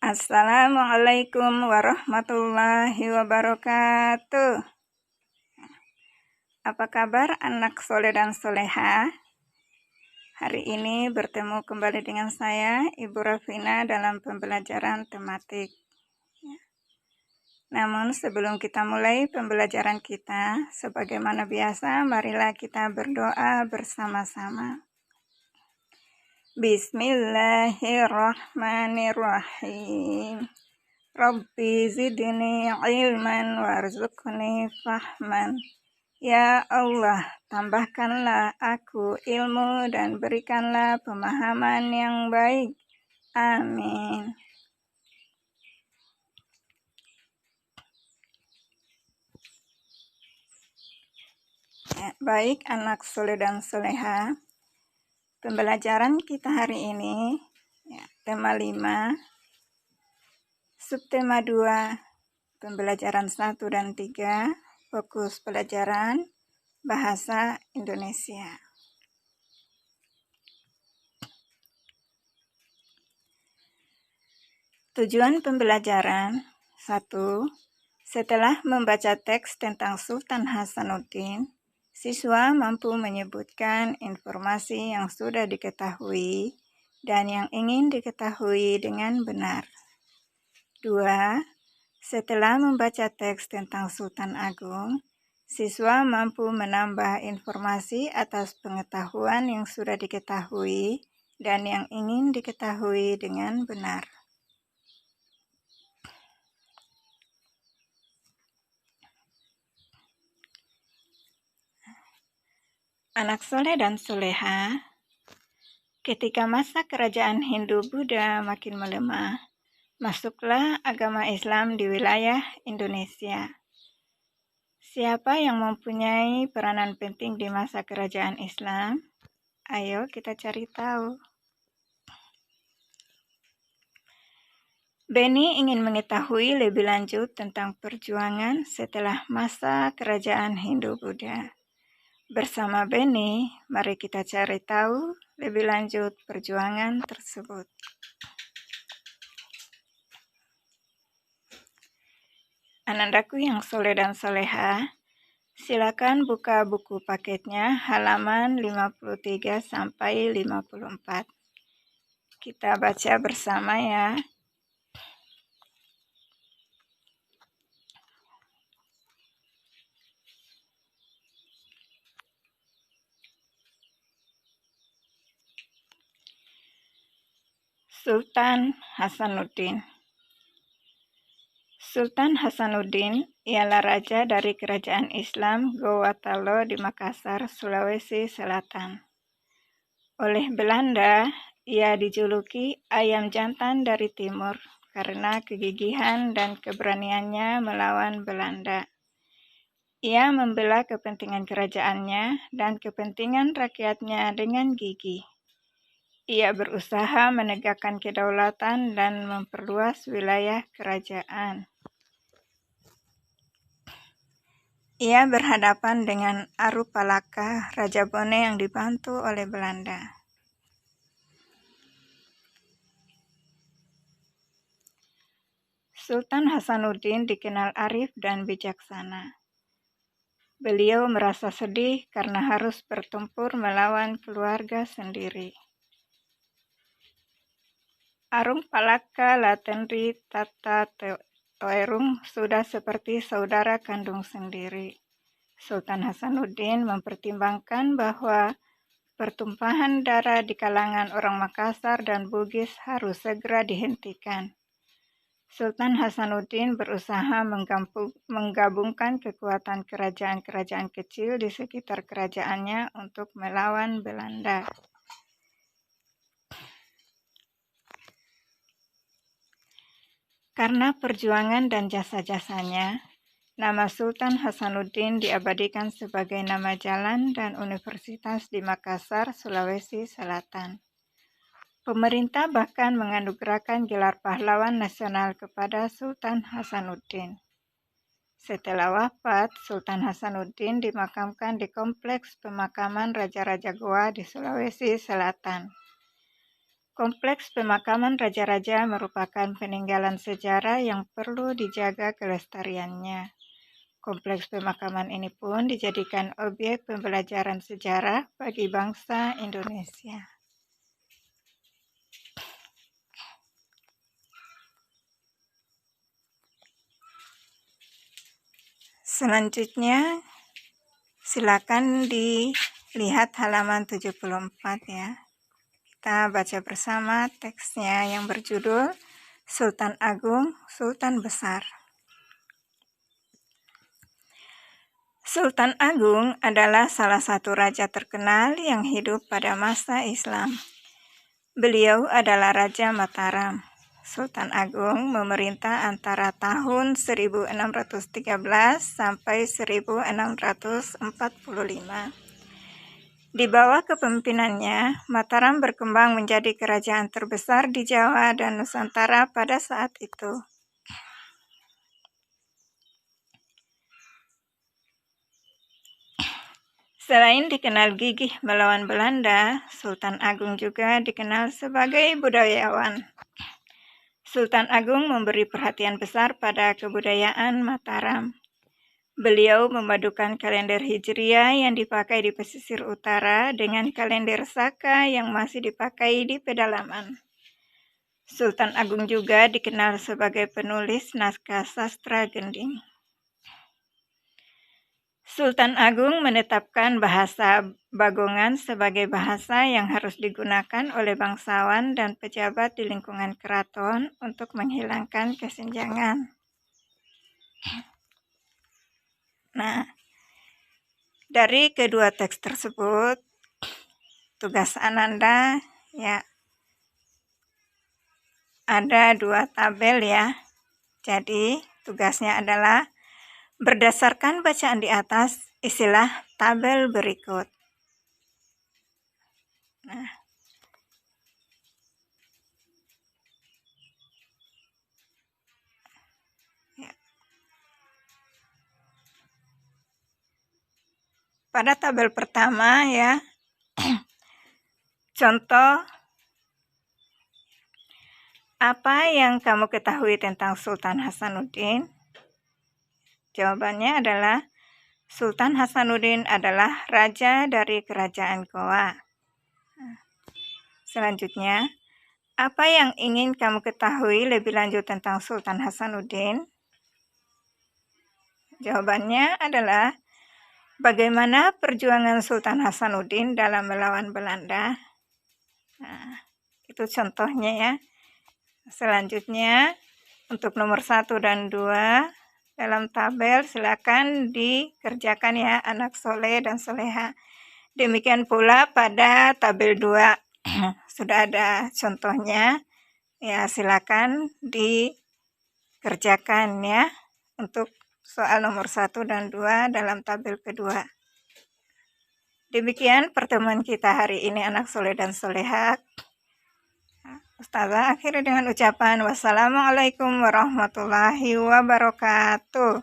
Assalamualaikum warahmatullahi wabarakatuh. Apa kabar anak soleh dan soleha? Hari ini bertemu kembali dengan saya, Ibu Rafina, dalam pembelajaran tematik. Namun sebelum kita mulai pembelajaran kita, sebagaimana biasa, marilah kita berdoa bersama-sama. Bismillahirrahmanirrahim. Rabbi zidni ilman warzuqni fahman. Ya Allah, tambahkanlah aku ilmu dan berikanlah pemahaman yang baik. Amin. Baik anak soleh dan soleha, pembelajaran kita hari ini tema 5, subtema 2, pembelajaran 1 dan 3, fokus pelajaran bahasa Indonesia. Tujuan pembelajaran 1. Setelah membaca teks tentang Sultan Hasanuddin, siswa mampu menyebutkan informasi yang sudah diketahui dan yang ingin diketahui dengan benar. 2. Setelah membaca teks tentang Sultan Agung, siswa mampu menambah informasi atas pengetahuan yang sudah diketahui dan yang ingin diketahui dengan benar. Anak soleh dan soleha, ketika masa kerajaan Hindu-Buddha makin melemah, masuklah agama Islam di wilayah Indonesia. Siapa yang mempunyai peranan penting di masa kerajaan Islam? Ayo kita cari tahu. Beni ingin mengetahui lebih lanjut tentang perjuangan setelah masa kerajaan Hindu-Buddha. Bersama Beni, mari kita cari tahu lebih lanjut perjuangan tersebut. Anandaku yang soleh dan soleha, silakan buka buku paketnya halaman 53 sampai 54. Kita baca bersama ya. Sultan Hasanuddin. Sultan Hasanuddin ialah raja dari kerajaan Islam Gowatalo di Makassar, Sulawesi Selatan. Oleh Belanda, ia dijuluki ayam jantan dari timur karena kegigihan dan keberaniannya melawan Belanda. Ia membela kepentingan kerajaannya dan kepentingan rakyatnya dengan gigih. Ia berusaha menegakkan kedaulatan dan memperluas wilayah kerajaan. Ia berhadapan dengan Arupalaka, Raja Bone yang dibantu oleh Belanda. Sultan Hasanuddin dikenal arif dan bijaksana. Beliau merasa sedih karena harus bertempur melawan keluarga sendiri. Arupalaka Latenri Tata Toerung sudah seperti saudara kandung sendiri. Sultan Hasanuddin mempertimbangkan bahwa pertumpahan darah di kalangan orang Makassar dan Bugis harus segera dihentikan. Sultan Hasanuddin berusaha menggabungkan kekuatan kerajaan-kerajaan kecil di sekitar kerajaannya untuk melawan Belanda. Karena perjuangan dan jasa-jasanya, nama Sultan Hasanuddin diabadikan sebagai nama jalan dan universitas di Makassar, Sulawesi Selatan. Pemerintah bahkan menganugerahkan gelar pahlawan nasional kepada Sultan Hasanuddin. Setelah wafat, Sultan Hasanuddin dimakamkan di Kompleks Pemakaman Raja-Raja Goa di Sulawesi Selatan. Kompleks pemakaman raja-raja merupakan peninggalan sejarah yang perlu dijaga kelestariannya. Kompleks pemakaman ini pun dijadikan objek pembelajaran sejarah bagi bangsa Indonesia. Selanjutnya, silakan dilihat halaman 74 ya. Kita baca bersama teksnya yang berjudul Sultan Agung, Sultan Besar. Sultan Agung adalah salah satu raja terkenal yang hidup pada masa Islam. Beliau adalah Raja Mataram. Sultan Agung memerintah antara tahun 1613 sampai 1645. Di bawah kepemimpinannya, Mataram berkembang menjadi kerajaan terbesar di Jawa dan Nusantara pada saat itu. Selain dikenal gigih melawan Belanda, Sultan Agung juga dikenal sebagai budayawan. Sultan Agung memberi perhatian besar pada kebudayaan Mataram. Beliau memadukan kalender Hijriah yang dipakai di pesisir utara dengan kalender Saka yang masih dipakai di pedalaman. Sultan Agung juga dikenal sebagai penulis naskah sastra gending. Sultan Agung menetapkan bahasa Bagongan sebagai bahasa yang harus digunakan oleh bangsawan dan pejabat di lingkungan keraton untuk menghilangkan kesenjangan. Nah, dari kedua teks tersebut, tugas Ananda ya ada 2 tabel ya. Jadi, tugasnya adalah berdasarkan bacaan di atas, isilah tabel berikut. Nah, ya. Pada tabel pertama ya, contoh apa yang kamu ketahui tentang Sultan Hasanuddin? Jawabannya adalah Sultan Hasanuddin adalah raja dari kerajaan Goa. Selanjutnya, apa yang ingin kamu ketahui lebih lanjut tentang Sultan Hasanuddin? Jawabannya adalah bagaimana perjuangan Sultan Hasanuddin dalam melawan Belanda. Nah, itu contohnya ya. Selanjutnya, untuk nomor 1 dan 2 dalam tabel silakan dikerjakan ya anak soleh dan soleha. Demikian pula pada tabel 2 sudah ada contohnya. Ya, silakan dikerjakan ya untuk soal nomor 1 dan 2 dalam tabel kedua. Demikian pertemuan kita hari ini anak soleh dan soleha. Ustazah akhiri dengan ucapan wassalamualaikum warahmatullahi wabarakatuh.